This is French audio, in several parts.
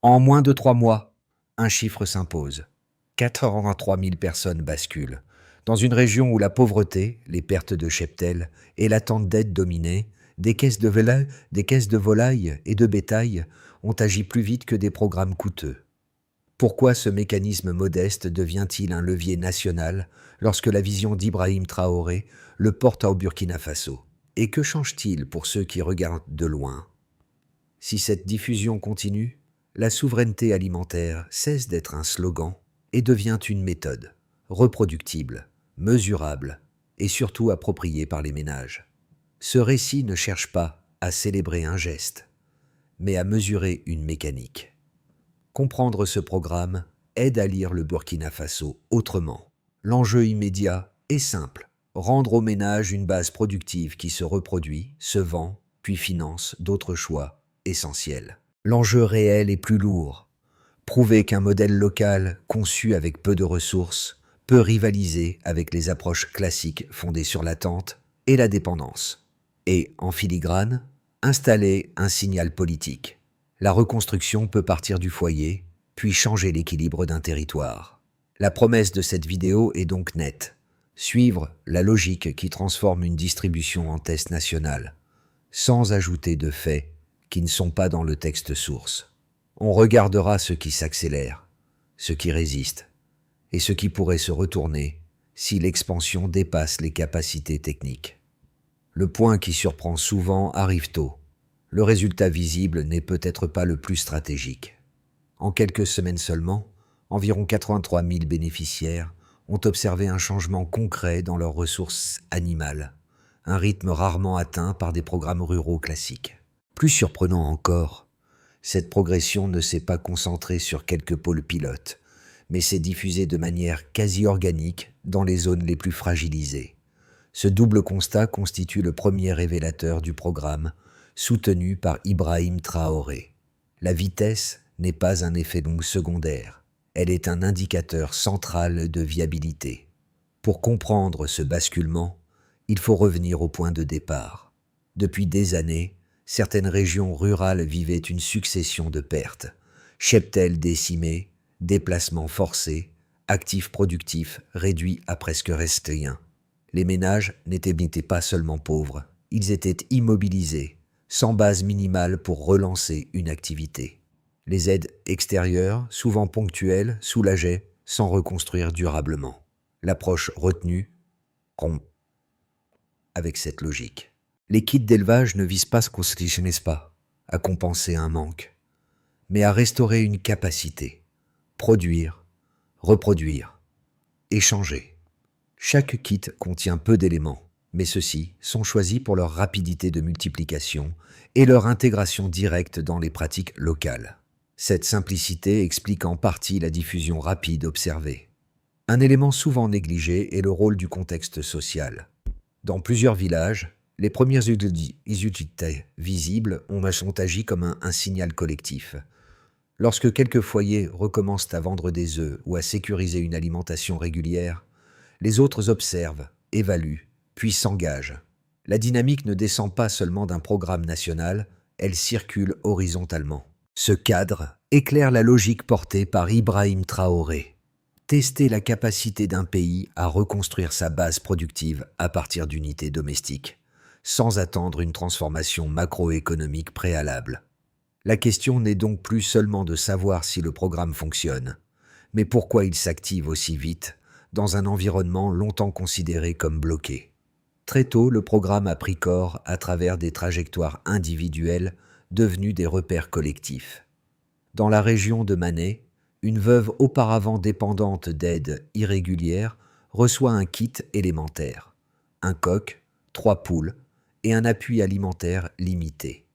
En moins de 3 mois, un chiffre s'impose. 83 000 personnes basculent. Dans une région où la pauvreté, les pertes de cheptel et l'attente d'aide dominaient, des caisses de volailles et de bétail ont agi plus vite que des programmes coûteux. Pourquoi ce mécanisme modeste devient-il un levier national lorsque la vision d'Ibrahim Traoré le porte au Burkina Faso? Et que change-t-il pour ceux qui regardent de loin? Si cette diffusion continue, la souveraineté alimentaire cesse d'être un slogan et devient une méthode, reproductible, mesurable et surtout appropriée par les ménages. Ce récit ne cherche pas à célébrer un geste, mais à mesurer une mécanique. Comprendre ce programme aide à lire le Burkina Faso autrement. L'enjeu immédiat est simple: rendre aux ménages une base productive qui se reproduit, se vend, puis finance d'autres choix essentiels. L'enjeu réel est plus lourd: prouver qu'un modèle local conçu avec peu de ressources peut rivaliser avec les approches classiques fondées sur l'attente et la dépendance. Et, en filigrane, installer un signal politique. La reconstruction peut partir du foyer, puis changer l'équilibre d'un territoire. La promesse de cette vidéo est donc nette: suivre la logique qui transforme une distribution en test national, sans ajouter de faits qui ne sont pas dans le texte source. On regardera ce qui s'accélère, ce qui résiste, et ce qui pourrait se retourner si l'expansion dépasse les capacités techniques. Le point qui surprend souvent arrive tôt. Le résultat visible n'est peut-être pas le plus stratégique. En quelques semaines seulement, environ 83 000 bénéficiaires ont observé un changement concret dans leurs ressources animales, un rythme rarement atteint par des programmes ruraux classiques. Plus surprenant encore, cette progression ne s'est pas concentrée sur quelques pôles pilotes, mais s'est diffusée de manière quasi organique dans les zones les plus fragilisées. Ce double constat constitue le premier révélateur du programme, soutenu par Ibrahim Traoré. La vitesse n'est pas un effet long secondaire, elle est un indicateur central de viabilité. Pour comprendre ce basculement, il faut revenir au point de départ. Depuis des années, certaines régions rurales vivaient une succession de pertes: cheptels décimés, déplacements forcés, actifs productifs réduits à presque rien. Les ménages n'étaient pas seulement pauvres, ils étaient immobilisés, sans base minimale pour relancer une activité. Les aides extérieures, souvent ponctuelles, soulageaient sans reconstruire durablement. L'approche retenue rompt avec cette logique. Les kits d'élevage ne visent pas, n'est-ce pas, à compenser un manque, mais à restaurer une capacité: produire, reproduire, échanger. Chaque kit contient peu d'éléments, mais ceux-ci sont choisis pour leur rapidité de multiplication et leur intégration directe dans les pratiques locales. Cette simplicité explique en partie la diffusion rapide observée. Un élément souvent négligé est le rôle du contexte social. Dans plusieurs villages, les premières unités visibles ont agi comme un signal collectif. Lorsque quelques foyers recommencent à vendre des œufs ou à sécuriser une alimentation régulière, les autres observent, évaluent, puis s'engagent. La dynamique ne descend pas seulement d'un programme national, elle circule horizontalement. Ce cadre éclaire la logique portée par Ibrahim Traoré: tester la capacité d'un pays à reconstruire sa base productive à partir d'unités domestiques, sans attendre une transformation macroéconomique préalable. La question n'est donc plus seulement de savoir si le programme fonctionne, mais pourquoi il s'active aussi vite dans un environnement longtemps considéré comme bloqué. Très tôt, le programme a pris corps à travers des trajectoires individuelles devenues des repères collectifs. Dans la région de Mané, une veuve auparavant dépendante d'aides irrégulières reçoit un kit élémentaire: un coq, 3 poules et un appui alimentaire limité.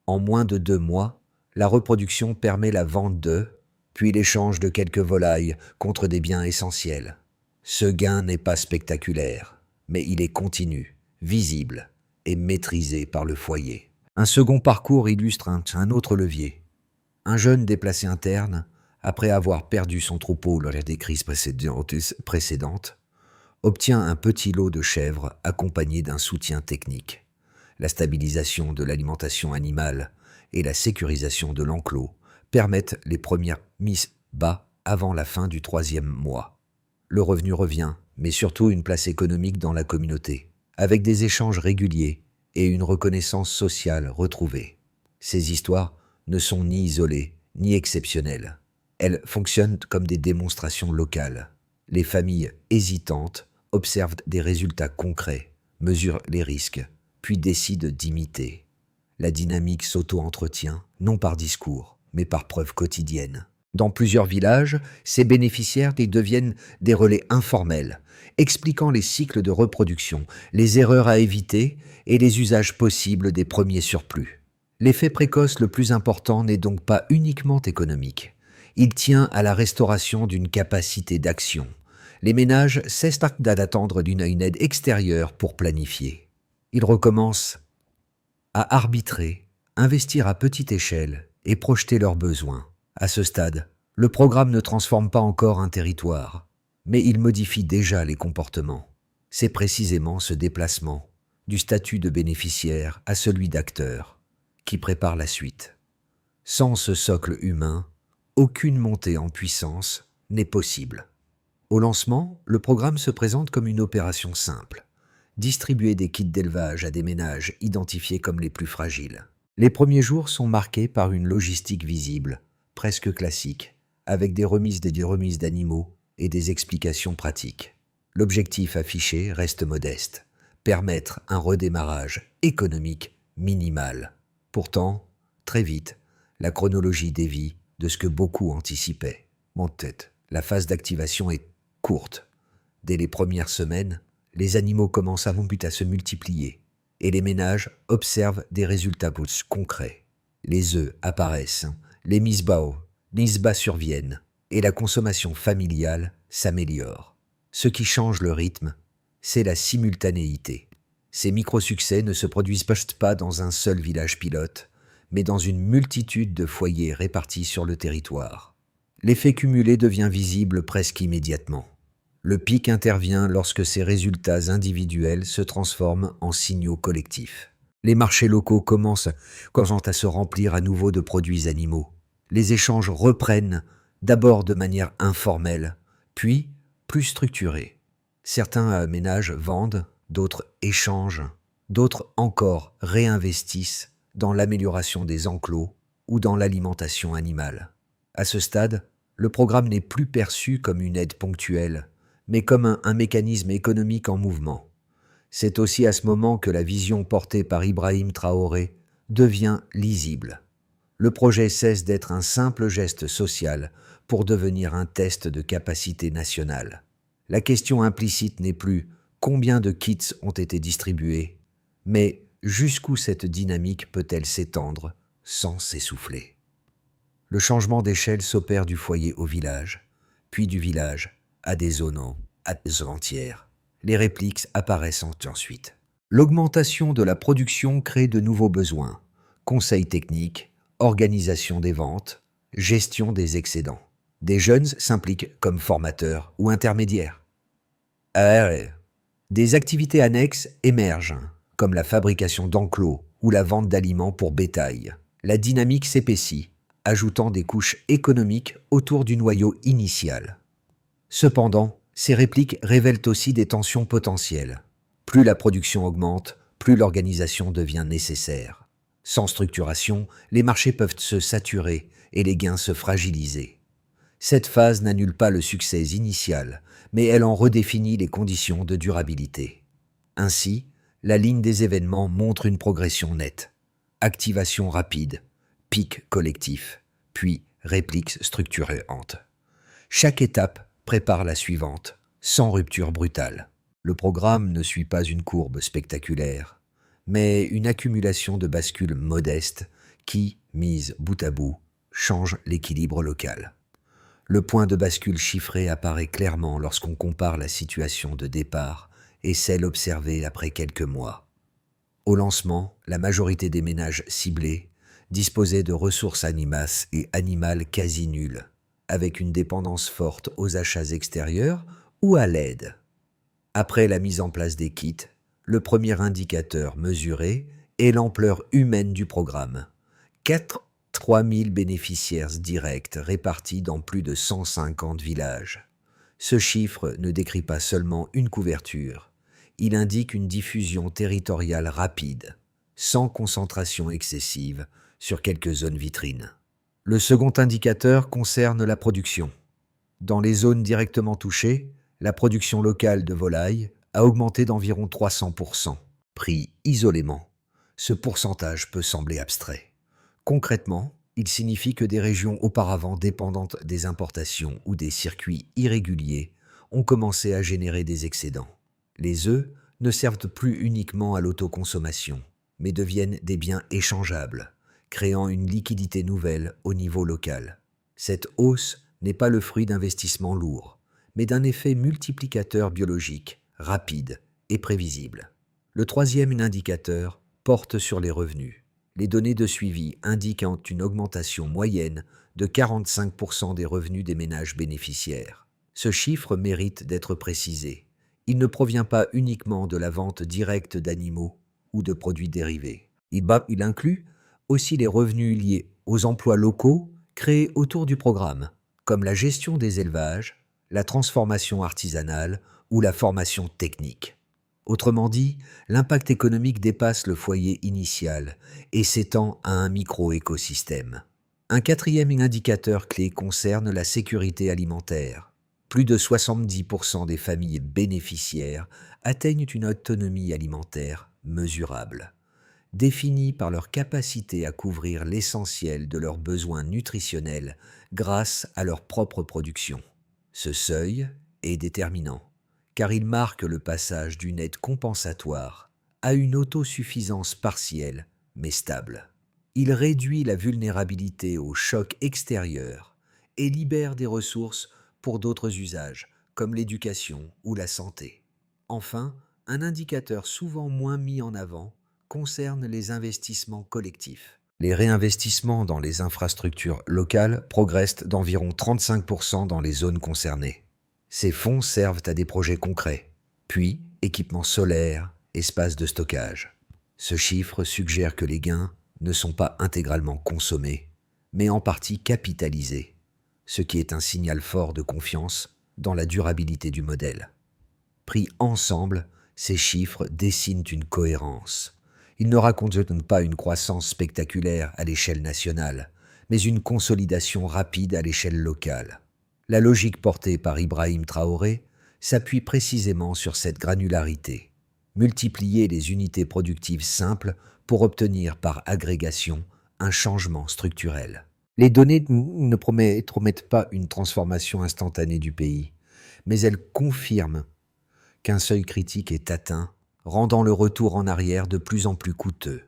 En moins de 2 mois, la reproduction permet la vente d'œufs, puis l'échange de quelques volailles contre des biens essentiels. Ce gain n'est pas spectaculaire, mais il est continu, visible et maîtrisé par le foyer. Un second parcours illustre un autre levier. Un jeune déplacé interne, après avoir perdu son troupeau lors des crises précédentes, obtient un petit lot de chèvres accompagné d'un soutien technique. La stabilisation de l'alimentation animale et la sécurisation de l'enclos permettent les premières mises bas avant la fin du 3e mois. Le revenu revient, mais surtout une place économique dans la communauté, avec des échanges réguliers et une reconnaissance sociale retrouvée. Ces histoires ne sont ni isolées, ni exceptionnelles. Elles fonctionnent comme des démonstrations locales. Les familles hésitantes observent des résultats concrets, mesurent les risques, puis décident d'imiter. La dynamique s'auto-entretient, non par discours, mais par preuve quotidienne. Dans plusieurs villages, ces bénéficiaires deviennent des relais informels, expliquant les cycles de reproduction, les erreurs à éviter et les usages possibles des premiers surplus. L'effet précoce le plus important n'est donc pas uniquement économique. Il tient à la restauration d'une capacité d'action. Les ménages cessent d'attendre d'une aide extérieure pour planifier. Ils recommencent à arbitrer, investir à petite échelle et projeter leurs besoins. À ce stade, le programme ne transforme pas encore un territoire, mais il modifie déjà les comportements. C'est précisément ce déplacement, du statut de bénéficiaire à celui d'acteur, qui prépare la suite. Sans ce socle humain, aucune montée en puissance n'est possible. Au lancement, le programme se présente comme une opération simple. Distribuer des kits d'élevage à des ménages identifiés comme les plus fragiles. Les premiers jours sont marqués par une logistique visible, presque classique, avec des remises d'animaux et des explications pratiques. L'objectif affiché reste modeste, permettre un redémarrage économique minimal. Pourtant, très vite, la chronologie dévie de ce que beaucoup anticipaient. En tête, la phase d'activation est courte. Dès les premières semaines, les animaux commencent à se multiplier et les ménages observent des résultats concrets. Les œufs apparaissent, les mises bas surviennent et la consommation familiale s'améliore. Ce qui change le rythme, c'est la simultanéité. Ces micro-succès ne se produisent pas dans un seul village pilote, mais dans une multitude de foyers répartis sur le territoire. L'effet cumulé devient visible presque immédiatement. Le pic intervient lorsque ces résultats individuels se transforment en signaux collectifs. Les marchés locaux commencent à se remplir à nouveau de produits animaux. Les échanges reprennent, d'abord de manière informelle, puis plus structurée. Certains ménages vendent, d'autres échangent, d'autres encore réinvestissent dans l'amélioration des enclos ou dans l'alimentation animale. À ce stade, le programme n'est plus perçu comme une aide ponctuelle, mais comme un mécanisme économique en mouvement. C'est aussi à ce moment que la vision portée par Ibrahim Traoré devient lisible. Le projet cesse d'être un simple geste social pour devenir un test de capacité nationale. La question implicite n'est plus combien de kits ont été distribués, mais jusqu'où cette dynamique peut-elle s'étendre sans s'essouffler. Le changement d'échelle s'opère du foyer au village, puis du village à des zones entières. Les répliques apparaissent ensuite. L'augmentation de la production crée de nouveaux besoins. Conseils techniques, organisation des ventes, gestion des excédents. Des jeunes s'impliquent comme formateurs ou intermédiaires. Des activités annexes émergent, comme la fabrication d'enclos ou la vente d'aliments pour bétail. La dynamique s'épaissit, ajoutant des couches économiques autour du noyau initial. Cependant, ces répliques révèlent aussi des tensions potentielles. Plus la production augmente, plus l'organisation devient nécessaire. Sans structuration, les marchés peuvent se saturer et les gains se fragiliser. Cette phase n'annule pas le succès initial, mais elle en redéfinit les conditions de durabilité. Ainsi, la ligne des événements montre une progression nette. Activation rapide, pic collectif, puis répliques structurantes. Chaque étape prépare la suivante, sans rupture brutale. Le programme ne suit pas une courbe spectaculaire, mais une accumulation de bascules modestes qui, mises bout à bout, changent l'équilibre local. Le point de bascule chiffré apparaît clairement lorsqu'on compare la situation de départ et celle observée après quelques mois. Au lancement, la majorité des ménages ciblés disposaient de ressources animales quasi nulles, avec une dépendance forte aux achats extérieurs ou à l'aide. Après la mise en place des kits, le premier indicateur mesuré est l'ampleur humaine du programme. 3000 bénéficiaires directs répartis dans plus de 150 villages. Ce chiffre ne décrit pas seulement une couverture, il indique une diffusion territoriale rapide, sans concentration excessive sur quelques zones vitrines. Le second indicateur concerne la production. Dans les zones directement touchées, la production locale de volailles a augmenté d'environ 300%. Pris isolément, ce pourcentage peut sembler abstrait. Concrètement, il signifie que des régions auparavant dépendantes des importations ou des circuits irréguliers ont commencé à générer des excédents. Les œufs ne servent plus uniquement à l'autoconsommation, mais deviennent des biens échangeables, créant une liquidité nouvelle au niveau local. Cette hausse n'est pas le fruit d'investissements lourds, mais d'un effet multiplicateur biologique, rapide et prévisible. Le troisième indicateur porte sur les revenus. Les données de suivi indiquent une augmentation moyenne de 45% des revenus des ménages bénéficiaires. Ce chiffre mérite d'être précisé. Il ne provient pas uniquement de la vente directe d'animaux ou de produits dérivés. Il inclut aussi les revenus liés aux emplois locaux créés autour du programme, comme la gestion des élevages, la transformation artisanale ou la formation technique. Autrement dit, l'impact économique dépasse le foyer initial et s'étend à un micro-écosystème. Un quatrième indicateur clé concerne la sécurité alimentaire. Plus de 70% des familles bénéficiaires atteignent une autonomie alimentaire mesurable, définie par leur capacité à couvrir l'essentiel de leurs besoins nutritionnels grâce à leur propre production. Ce seuil est déterminant, car il marque le passage d'une aide compensatoire à une autosuffisance partielle mais stable. Il réduit la vulnérabilité aux chocs extérieurs et libère des ressources pour d'autres usages, comme l'éducation ou la santé. Enfin, un indicateur souvent moins mis en avant concerne les investissements collectifs. Les réinvestissements dans les infrastructures locales progressent d'environ 35% dans les zones concernées. Ces fonds servent à des projets concrets, puis équipements solaires, espaces de stockage. Ce chiffre suggère que les gains ne sont pas intégralement consommés, mais en partie capitalisés, ce qui est un signal fort de confiance dans la durabilité du modèle. Pris ensemble, ces chiffres dessinent une cohérence. Ils ne racontent pas une croissance spectaculaire à l'échelle nationale, mais une consolidation rapide à l'échelle locale. La logique portée par Ibrahim Traoré s'appuie précisément sur cette granularité. Multiplier les unités productives simples pour obtenir par agrégation un changement structurel. Les données ne promettent pas une transformation instantanée du pays, mais elles confirment qu'un seuil critique est atteint, rendant le retour en arrière de plus en plus coûteux.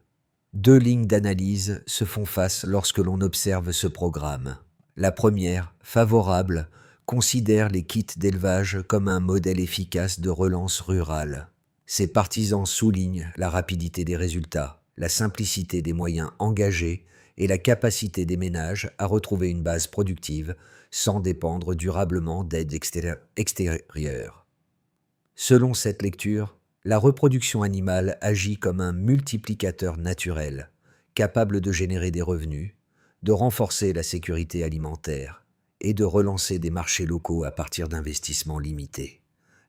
Deux lignes d'analyse se font face lorsque l'on observe ce programme. La première, favorable, considère les kits d'élevage comme un modèle efficace de relance rurale. Ses partisans soulignent la rapidité des résultats, la simplicité des moyens engagés et la capacité des ménages à retrouver une base productive sans dépendre durablement d'aides extérieures. Selon cette lecture, la reproduction animale agit comme un multiplicateur naturel, capable de générer des revenus, de renforcer la sécurité alimentaire et de relancer des marchés locaux à partir d'investissements limités.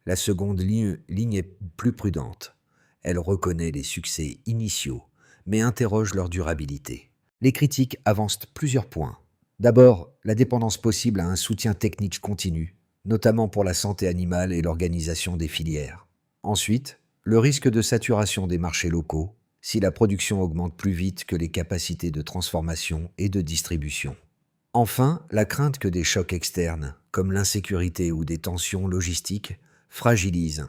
La seconde ligne est plus prudente. Elle reconnaît les succès initiaux, mais interroge leur durabilité. Les critiques avancent plusieurs points. D'abord, la dépendance possible à un soutien technique continu, notamment pour la santé animale et l'organisation des filières. Ensuite, le risque de saturation des marchés locaux, si la production augmente plus vite que les capacités de transformation et de distribution. Enfin, la crainte que des chocs externes, comme l'insécurité ou des tensions logistiques, fragilisent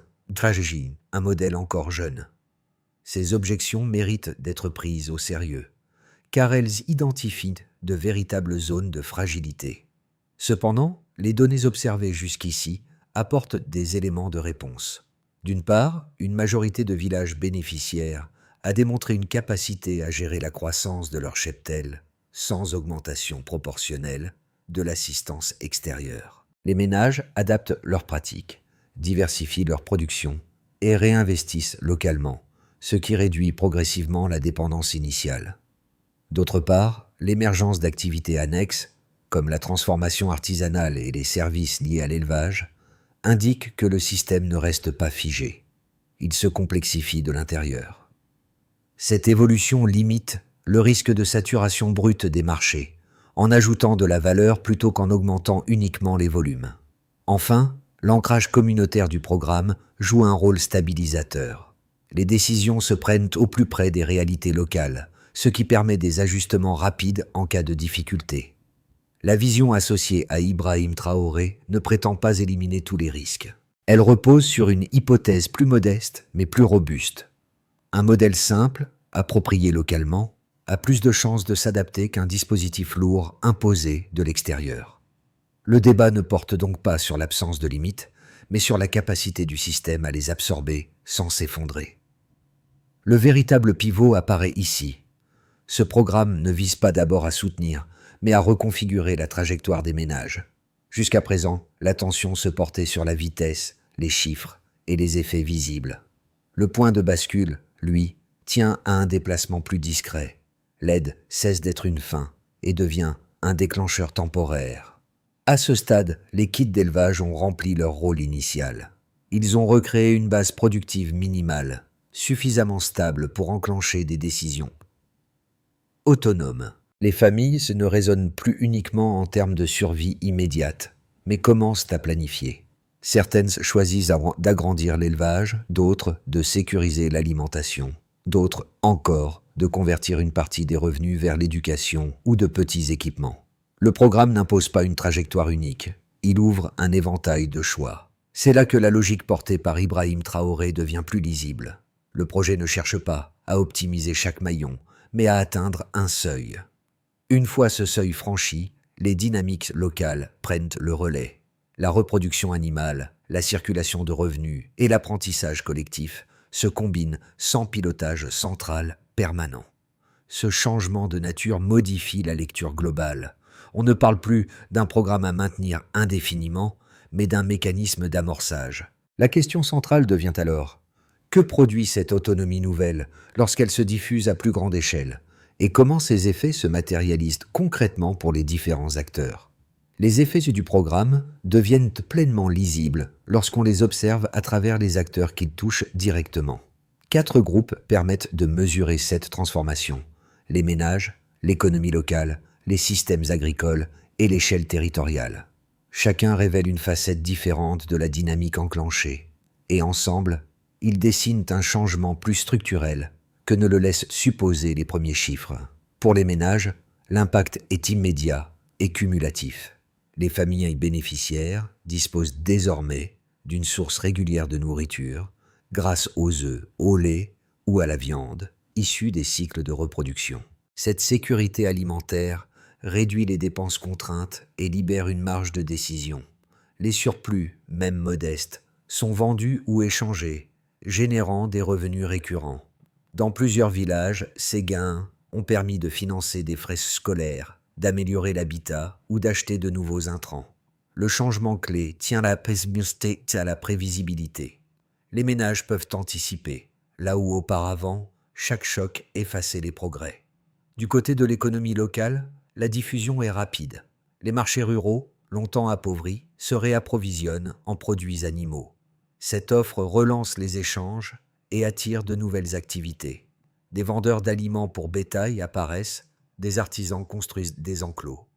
un modèle encore jeune. Ces objections méritent d'être prises au sérieux, car elles identifient de véritables zones de fragilité. Cependant, les données observées jusqu'ici apportent des éléments de réponse. D'une part, une majorité de villages bénéficiaires a démontré une capacité à gérer la croissance de leur cheptel sans augmentation proportionnelle de l'assistance extérieure. Les ménages adaptent leurs pratiques, diversifient leur production et réinvestissent localement, ce qui réduit progressivement la dépendance initiale. D'autre part, l'émergence d'activités annexes, comme la transformation artisanale et les services liés à l'élevage, indiquent que le système ne reste pas figé. Il se complexifie de l'intérieur. Cette évolution limite le risque de saturation brute des marchés, en ajoutant de la valeur plutôt qu'en augmentant uniquement les volumes. Enfin, l'ancrage communautaire du programme joue un rôle stabilisateur. Les décisions se prennent au plus près des réalités locales, ce qui permet des ajustements rapides en cas de difficulté. La vision associée à Ibrahim Traoré ne prétend pas éliminer tous les risques. Elle repose sur une hypothèse plus modeste mais plus robuste. Un modèle simple, approprié localement, a plus de chances de s'adapter qu'un dispositif lourd imposé de l'extérieur. Le débat ne porte donc pas sur l'absence de limites, mais sur la capacité du système à les absorber sans s'effondrer. Le véritable pivot apparaît ici. Ce programme ne vise pas d'abord à soutenir, mais à reconfigurer la trajectoire des ménages. Jusqu'à présent, l'attention se portait sur la vitesse, les chiffres et les effets visibles. Le point de bascule, lui, tient à un déplacement plus discret. L'aide cesse d'être une fin et devient un déclencheur temporaire. À ce stade, les kits d'élevage ont rempli leur rôle initial. Ils ont recréé une base productive minimale, suffisamment stable pour enclencher des décisions. Autonome. Les familles ne raisonnent plus uniquement en termes de survie immédiate, mais commencent à planifier. Certaines choisissent d'agrandir l'élevage, d'autres de sécuriser l'alimentation, d'autres encore de convertir une partie des revenus vers l'éducation ou de petits équipements. Le programme n'impose pas une trajectoire unique, il ouvre un éventail de choix. C'est là que la logique portée par Ibrahim Traoré devient plus lisible. Le projet ne cherche pas à optimiser chaque maillon, mais à atteindre un seuil. Une fois ce seuil franchi, les dynamiques locales prennent le relais. La reproduction animale, la circulation de revenus et l'apprentissage collectif se combinent sans pilotage central permanent. Ce changement de nature modifie la lecture globale. On ne parle plus d'un programme à maintenir indéfiniment, mais d'un mécanisme d'amorçage. La question centrale devient alors: que produit cette autonomie nouvelle lorsqu'elle se diffuse à plus grande échelle? Et comment ces effets se matérialisent concrètement pour les différents acteurs? Les effets du programme deviennent pleinement lisibles lorsqu'on les observe à travers les acteurs qu'ils touchent directement. 4 groupes permettent de mesurer cette transformation: les ménages, l'économie locale, les systèmes agricoles et l'échelle territoriale. Chacun révèle une facette différente de la dynamique enclenchée, et ensemble, ils dessinent un changement plus structurel que ne le laissent supposer les premiers chiffres. Pour les ménages, l'impact est immédiat et cumulatif. Les familles bénéficiaires disposent désormais d'une source régulière de nourriture grâce aux œufs, au lait ou à la viande, issus des cycles de reproduction. Cette sécurité alimentaire réduit les dépenses contraintes et libère une marge de décision. Les surplus, même modestes, sont vendus ou échangés, générant des revenus récurrents. Dans plusieurs villages, ces gains ont permis de financer des frais scolaires, d'améliorer l'habitat ou d'acheter de nouveaux intrants. Le changement clé tient à la prévisibilité. Les ménages peuvent anticiper, là où auparavant, chaque choc effaçait les progrès. Du côté de l'économie locale, la diffusion est rapide. Les marchés ruraux, longtemps appauvris, se réapprovisionnent en produits animaux. Cette offre relance les échanges et attire de nouvelles activités. Des vendeurs d'aliments pour bétail apparaissent, des artisans construisent des enclos,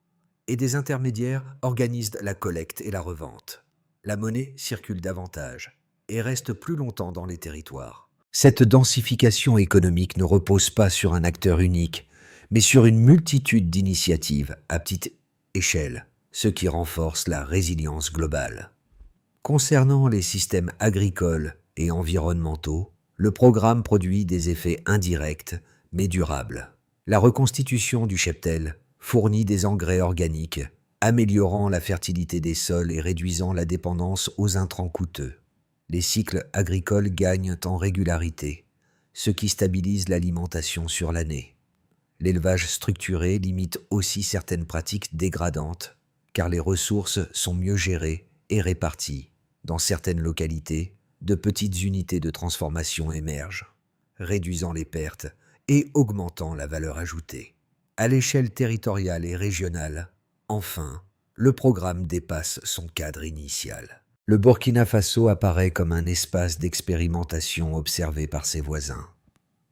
et des intermédiaires organisent la collecte et la revente. La monnaie circule davantage et reste plus longtemps dans les territoires. Cette densification économique ne repose pas sur un acteur unique, mais sur une multitude d'initiatives à petite échelle, ce qui renforce la résilience globale. Concernant les systèmes agricoles et environnementaux, le programme produit des effets indirects mais durables. La reconstitution du cheptel fournit des engrais organiques, améliorant la fertilité des sols et réduisant la dépendance aux intrants coûteux. Les cycles agricoles gagnent en régularité, ce qui stabilise l'alimentation sur l'année. L'élevage structuré limite aussi certaines pratiques dégradantes, car les ressources sont mieux gérées et réparties. Dans certaines localités, de petites unités de transformation émergent, réduisant les pertes et augmentant la valeur ajoutée. À l'échelle territoriale et régionale, enfin, le programme dépasse son cadre initial. Le Burkina Faso apparaît comme un espace d'expérimentation observé par ses voisins.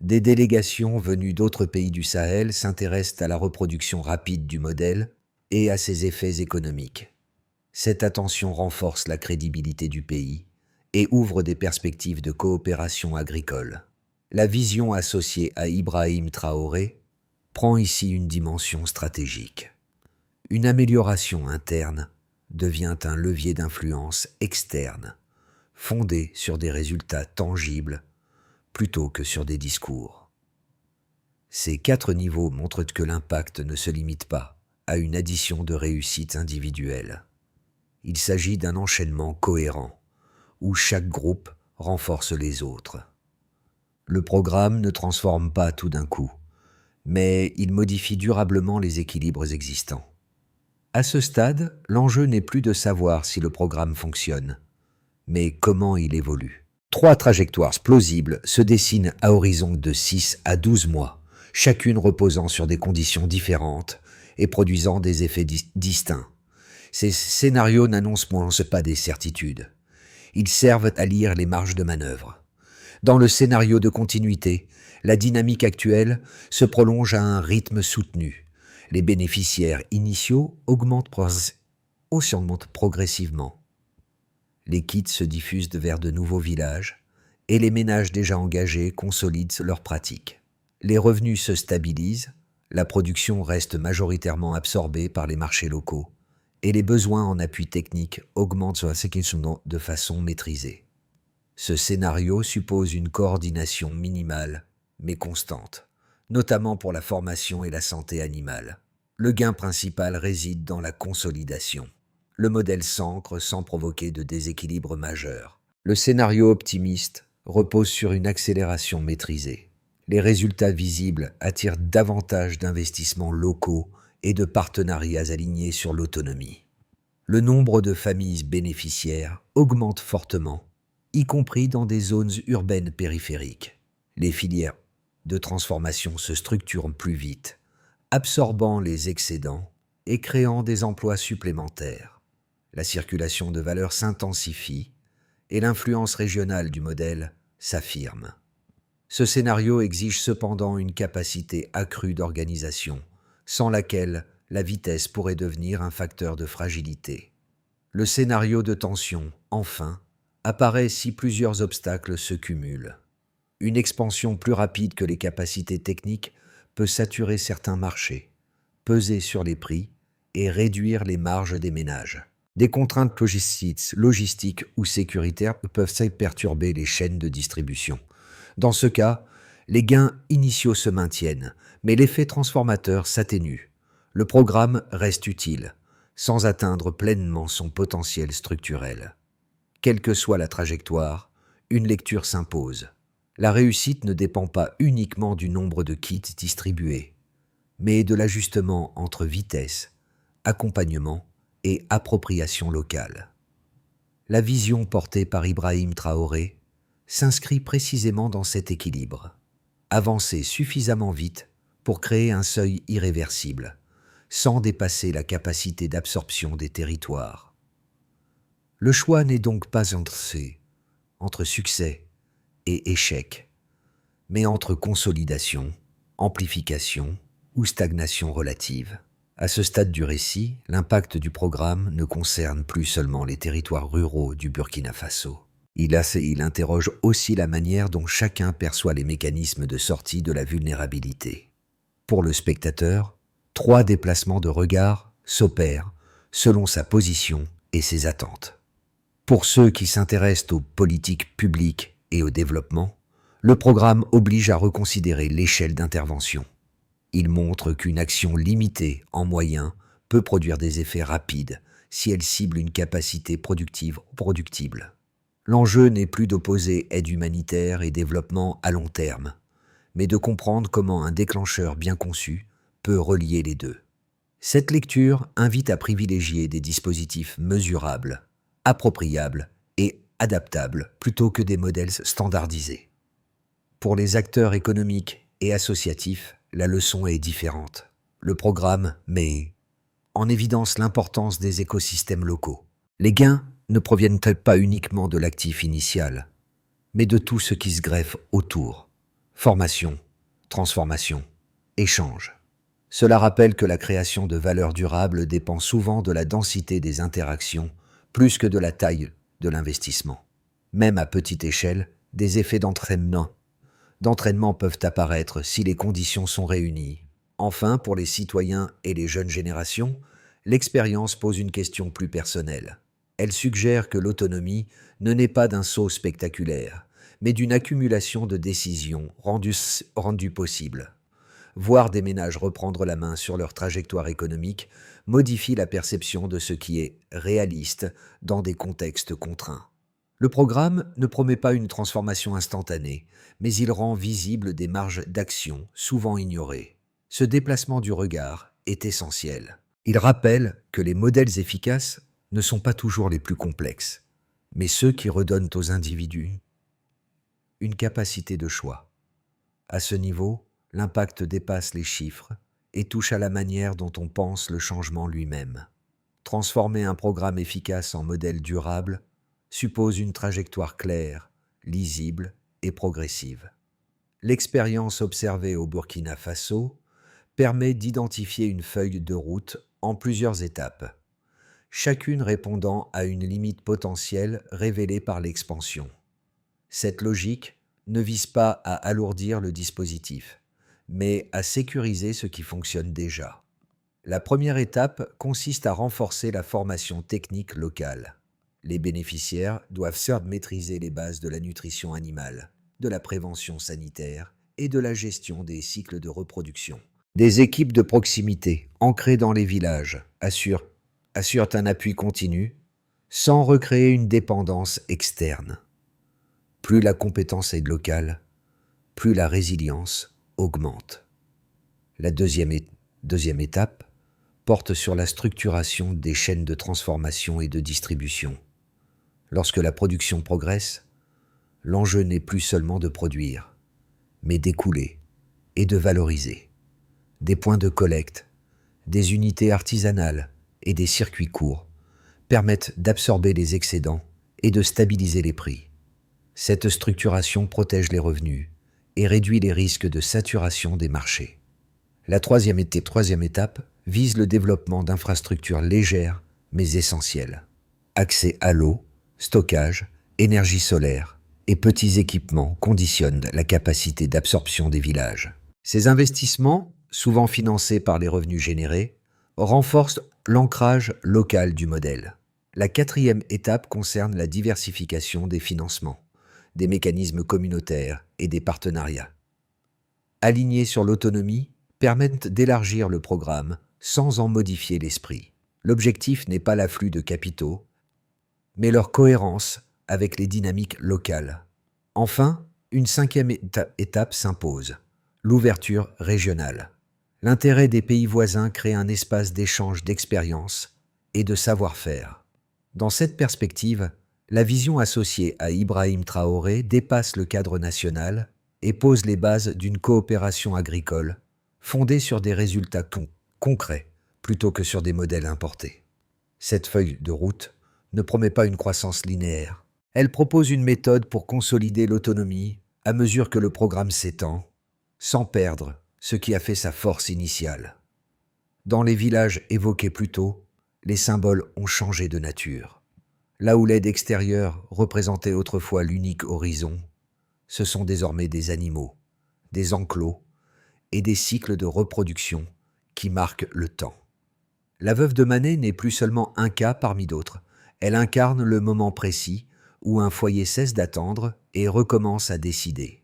Des délégations venues d'autres pays du Sahel s'intéressent à la reproduction rapide du modèle et à ses effets économiques. Cette attention renforce la crédibilité du pays et ouvre des perspectives de coopération agricole. La vision associée à Ibrahim Traoré prend ici une dimension stratégique. Une amélioration interne devient un levier d'influence externe, fondé sur des résultats tangibles plutôt que sur des discours. Ces 4 niveaux montrent que l'impact ne se limite pas à une addition de réussites individuelles. Il s'agit d'un enchaînement cohérent, où chaque groupe renforce les autres. Le programme ne transforme pas tout d'un coup, mais il modifie durablement les équilibres existants. À ce stade, l'enjeu n'est plus de savoir si le programme fonctionne, mais comment il évolue. 3 trajectoires plausibles se dessinent à horizon de 6 à 12 mois, chacune reposant sur des conditions différentes et produisant des effets distincts. Ces scénarios n'annoncent pas des certitudes. Ils servent à lire les marges de manœuvre. Dans le scénario de continuité, la dynamique actuelle se prolonge à un rythme soutenu. Les bénéficiaires initiaux augmentent progressivement. Les kits se diffusent vers de nouveaux villages et les ménages déjà engagés consolident leurs pratiques. Les revenus se stabilisent, la production reste majoritairement absorbée par les marchés locaux et les besoins en appui technique augmentent de façon maîtrisée. Ce scénario suppose une coordination minimale mais constante, notamment pour la formation et la santé animale. Le gain principal réside dans la consolidation. Le modèle s'ancre sans provoquer de déséquilibre majeur. Le scénario optimiste repose sur une accélération maîtrisée. Les résultats visibles attirent davantage d'investissements locaux et de partenariats alignés sur l'autonomie. Le nombre de familles bénéficiaires augmente fortement, y compris dans des zones urbaines périphériques. Les filières de transformation se structurent plus vite, absorbant les excédents et créant des emplois supplémentaires. La circulation de valeur s'intensifie et l'influence régionale du modèle s'affirme. Ce scénario exige cependant une capacité accrue d'organisation, sans laquelle la vitesse pourrait devenir un facteur de fragilité. Le scénario de tension, enfin, apparaît si plusieurs obstacles se cumulent. Une expansion plus rapide que les capacités techniques peut saturer certains marchés, peser sur les prix et réduire les marges des ménages. Des contraintes logistiques ou sécuritaires peuvent perturber les chaînes de distribution. Dans ce cas, les gains initiaux se maintiennent, mais l'effet transformateur s'atténue. Le programme reste utile, sans atteindre pleinement son potentiel structurel. Quelle que soit la trajectoire, une lecture s'impose. La réussite ne dépend pas uniquement du nombre de kits distribués, mais de l'ajustement entre vitesse, accompagnement et appropriation locale. La vision portée par Ibrahim Traoré s'inscrit précisément dans cet équilibre. Avancer suffisamment vite pour créer un seuil irréversible, sans dépasser la capacité d'absorption des territoires. Le choix n'est donc pas entre succès et échec, mais entre consolidation, amplification ou stagnation relative. À ce stade du récit, l'impact du programme ne concerne plus seulement les territoires ruraux du Burkina Faso. Il interroge aussi la manière dont chacun perçoit les mécanismes de sortie de la vulnérabilité. Pour le spectateur, 3 déplacements de regard s'opèrent selon sa position et ses attentes. Pour ceux qui s'intéressent aux politiques publiques et au développement, le programme oblige à reconsidérer l'échelle d'intervention. Il montre qu'une action limitée en moyens peut produire des effets rapides si elle cible une capacité productive ou productible. L'enjeu n'est plus d'opposer aide humanitaire et développement à long terme, mais de comprendre comment un déclencheur bien conçu peut relier les deux. Cette lecture invite à privilégier des dispositifs mesurables, appropriables et adaptables plutôt que des modèles standardisés. Pour les acteurs économiques et associatifs, la leçon est différente. Le programme met en évidence l'importance des écosystèmes locaux. Les gains ne proviennent pas uniquement de l'actif initial, mais de tout ce qui se greffe autour. Formation, transformation, échange. Cela rappelle que la création de valeur durable dépend souvent de la densité des interactions plus que de la taille de l'investissement. Même à petite échelle, des effets d'entraînement peuvent apparaître si les conditions sont réunies. Enfin, pour les citoyens et les jeunes générations, l'expérience pose une question plus personnelle. Elle suggère que l'autonomie ne naît pas d'un saut spectaculaire, mais d'une accumulation de décisions rendues possibles. Voir des ménages reprendre la main sur leur trajectoire économique modifie la perception de ce qui est réaliste dans des contextes contraints. Le programme ne promet pas une transformation instantanée, mais il rend visibles des marges d'action souvent ignorées. Ce déplacement du regard est essentiel. Il rappelle que les modèles efficaces ne sont pas toujours les plus complexes, mais ceux qui redonnent aux individus une capacité de choix. À ce niveau, l'impact dépasse les chiffres et touche à la manière dont on pense le changement lui-même. Transformer un programme efficace en modèle durable suppose une trajectoire claire, lisible et progressive. L'expérience observée au Burkina Faso permet d'identifier une feuille de route en plusieurs étapes, chacune répondant à une limite potentielle révélée par l'expansion. Cette logique ne vise pas à alourdir le dispositif, mais à sécuriser ce qui fonctionne déjà. La première étape consiste à renforcer la formation technique locale. Les bénéficiaires doivent certes maîtriser les bases de la nutrition animale, de la prévention sanitaire et de la gestion des cycles de reproduction. Des équipes de proximité, ancrées dans les villages, assurent un appui continu, sans recréer une dépendance externe. Plus la compétence est locale, plus la résilience augmente. La deuxième étape porte sur la structuration des chaînes de transformation et de distribution. Lorsque la production progresse, l'enjeu n'est plus seulement de produire, mais d'écouler et de valoriser. Des points de collecte, des unités artisanales et des circuits courts permettent d'absorber les excédents et de stabiliser les prix. Cette structuration protège les revenus et réduit les risques de saturation des marchés. La troisième étape vise le développement d'infrastructures légères mais essentielles. Accès à l'eau, stockage, énergie solaire et petits équipements conditionnent la capacité d'absorption des villages. Ces investissements, souvent financés par les revenus générés, renforcent l'ancrage local du modèle. La quatrième étape concerne la diversification des financements, des mécanismes communautaires et des partenariats. Alignés sur l'autonomie, permettent d'élargir le programme sans en modifier l'esprit. L'objectif n'est pas l'afflux de capitaux, mais leur cohérence avec les dynamiques locales. Enfin, une cinquième étape s'impose, l'ouverture régionale. L'intérêt des pays voisins crée un espace d'échange d'expériences et de savoir-faire. Dans cette perspective, la vision associée à Ibrahim Traoré dépasse le cadre national et pose les bases d'une coopération agricole fondée sur des résultats concrets plutôt que sur des modèles importés. Cette feuille de route ne promet pas une croissance linéaire. Elle propose une méthode pour consolider l'autonomie à mesure que le programme s'étend, sans perdre ce qui a fait sa force initiale. Dans les villages évoqués plus tôt, les symboles ont changé de nature. Là où l'aide extérieure représentait autrefois l'unique horizon, ce sont désormais des animaux, des enclos et des cycles de reproduction qui marquent le temps. La veuve de Manet n'est plus seulement un cas parmi d'autres. Elle incarne le moment précis où un foyer cesse d'attendre et recommence à décider.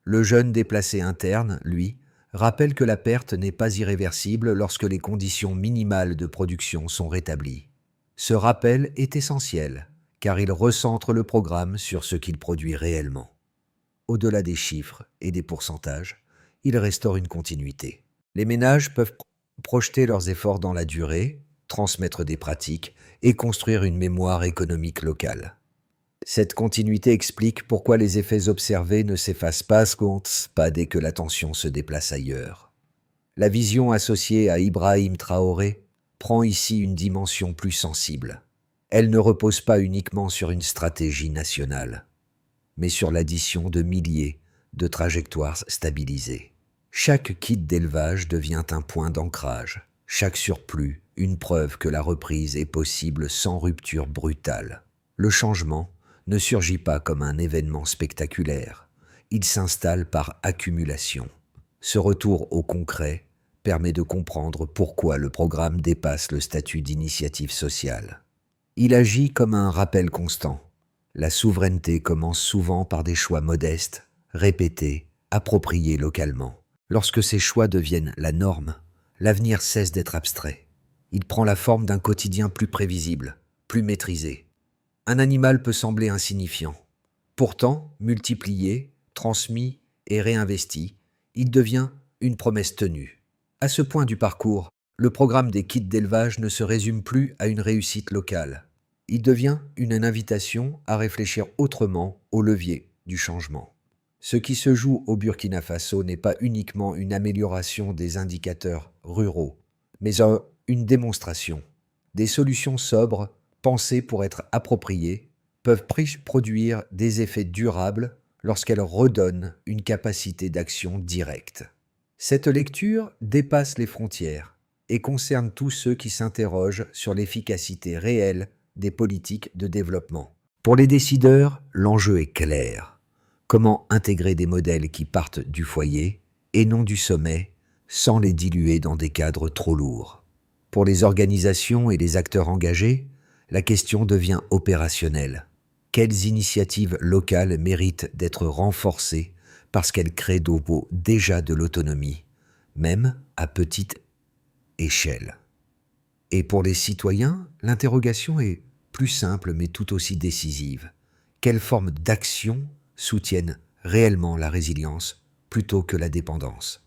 Le jeune déplacé interne, lui, rappelle que la perte n'est pas irréversible lorsque les conditions minimales de production sont rétablies. Ce rappel est essentiel, car il recentre le programme sur ce qu'il produit réellement. Au-delà des chiffres et des pourcentages, il restaure une continuité. Les ménages peuvent projeter leurs efforts dans la durée, transmettre des pratiques et construire une mémoire économique locale. Cette continuité explique pourquoi les effets observés ne s'effacent pas dès que l'attention se déplace ailleurs. La vision associée à Ibrahim Traoré prend ici une dimension plus sensible. Elle ne repose pas uniquement sur une stratégie nationale, mais sur l'addition de milliers de trajectoires stabilisées. Chaque kit d'élevage devient un point d'ancrage, chaque surplus une preuve que la reprise est possible sans rupture brutale. Le changement ne surgit pas comme un événement spectaculaire, il s'installe par accumulation. Ce retour au concret permet de comprendre pourquoi le programme dépasse le statut d'initiative sociale. Il agit comme un rappel constant. La souveraineté commence souvent par des choix modestes, répétés, appropriés localement. Lorsque ces choix deviennent la norme, l'avenir cesse d'être abstrait. Il prend la forme d'un quotidien plus prévisible, plus maîtrisé. Un animal peut sembler insignifiant. Pourtant, multiplié, transmis et réinvesti, il devient une promesse tenue. À ce point du parcours, le programme des kits d'élevage ne se résume plus à une réussite locale. Il devient une invitation à réfléchir autrement au levier du changement. Ce qui se joue au Burkina Faso n'est pas uniquement une amélioration des indicateurs ruraux, mais une démonstration. Des solutions sobres, pensées pour être appropriées, peuvent produire des effets durables lorsqu'elles redonnent une capacité d'action directe. Cette lecture dépasse les frontières et concerne tous ceux qui s'interrogent sur l'efficacité réelle des politiques de développement. Pour les décideurs, l'enjeu est clair. Comment intégrer des modèles qui partent du foyer et non du sommet, sans les diluer dans des cadres trop lourds? Pour les organisations et les acteurs engagés, la question devient opérationnelle. Quelles initiatives locales méritent d'être renforcées parce qu'elles créent déjà de l'autonomie, même à petite échelle? Et pour les citoyens, l'interrogation est plus simple mais tout aussi décisive. Quelles formes d'action soutiennent réellement la résilience plutôt que la dépendance?